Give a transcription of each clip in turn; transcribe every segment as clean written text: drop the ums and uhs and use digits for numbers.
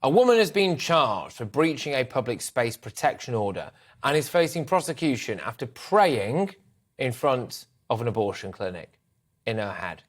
A woman has been charged for breaching a public space protection order and is facing prosecution after praying in front of an abortion clinic in her head.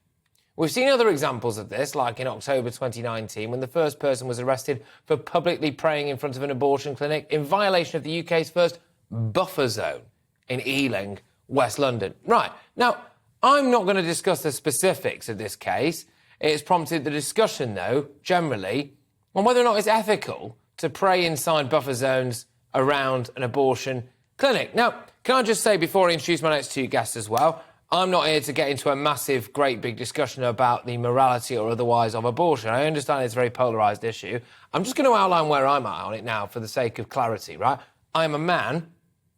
We've seen other examples of this, like in October 2019, when the first person was arrested for publicly praying in front of an abortion clinic in violation of the UK's first buffer zone in Ealing, West London. Right, now, I'm not going to discuss the specifics of this case. It's prompted the discussion, though, generally, on whether or not it's ethical to pray inside buffer zones around an abortion clinic. Now, can I just say, before I introduce my next two guests as well, I'm not here to get into a massive, great big discussion about the morality or otherwise of abortion. I understand it's a very polarised issue. I'm just going to outline where I'm at on it now for the sake of clarity, right? I'm a man.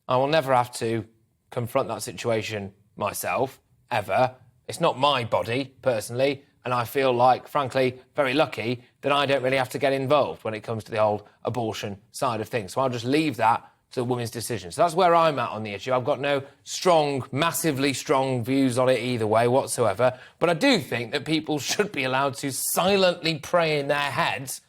I will never have to confront that situation myself, ever. It's not my body, personally, and I feel like, frankly, very lucky that I don't really have to get involved when it comes to the whole abortion side of things. So I'll just leave that to the woman's decision. So that's where I'm at on the issue. I've got no strong, massively strong views on it either way whatsoever. But I do think that people should be allowed to silently pray in their heads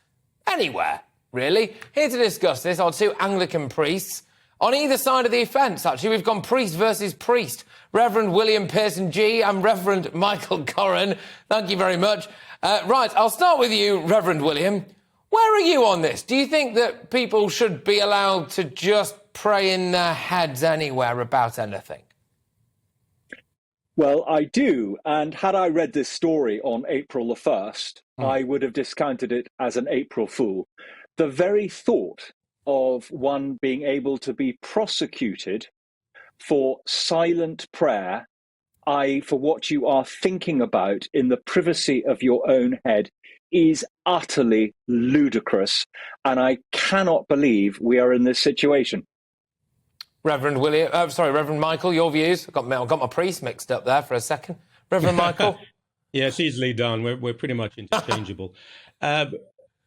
anywhere, really. Here to discuss this are two Anglican priests on either side of the fence, actually. We've gone priest versus priest. Reverend William Pearson-Gee and Reverend Michael Coren. Thank you very much. Right, I'll start with you, Reverend William. Where are you on this? Do you think that people should be allowed to just pray in their heads anywhere about anything? Well, I do. And had I read this story on April the 1st, I would have discounted it as an April Fool. The very thought of one being able to be prosecuted for silent prayer, for what you are thinking about in the privacy of your own head, is utterly ludicrous. And I cannot believe we are in this situation. Reverend Michael, your views? I've got my priest mixed up there for a second. Reverend Michael? Yeah, it's easily done. We're pretty much interchangeable.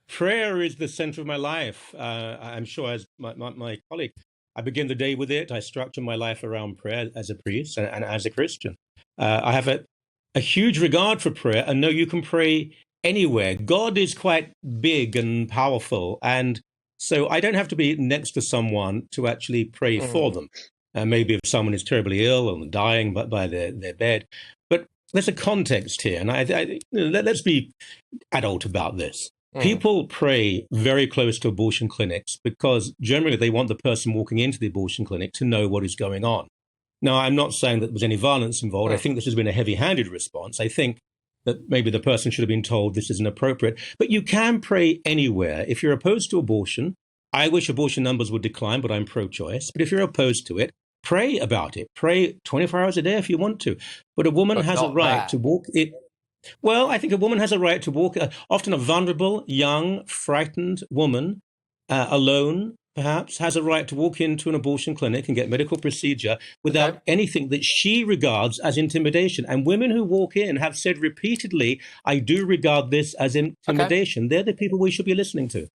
Prayer is the center of my life. I'm sure, as my colleague, I begin the day with it. I structure my life around prayer as a priest and as a Christian. I have a huge regard for prayer, and know you can pray anywhere. God is quite big and powerful, and so I don't have to be next to someone to actually pray for them. Maybe if someone is terribly ill or dying by their bed. But there's a context here, and let's be adult about this. People pray very close to abortion clinics because generally they want the person walking into the abortion clinic to know what is going on. Now, I'm not saying that there was any violence involved. I think this has been a heavy-handed response. I think that maybe the person should have been told this isn't appropriate. But you can pray anywhere. If you're opposed to abortion, I wish abortion numbers would decline, but I'm pro-choice. But if you're opposed to it, pray about it. Pray 24 hours a day if you want to. But a woman has a right to walk it. Well, I think a woman has a right to walk, often a vulnerable, young, frightened woman, alone, perhaps, has a right to walk into an abortion clinic and get medical procedure without anything that she regards as intimidation. And women who walk in have said repeatedly, I do regard this as intimidation. They're the people we should be listening to.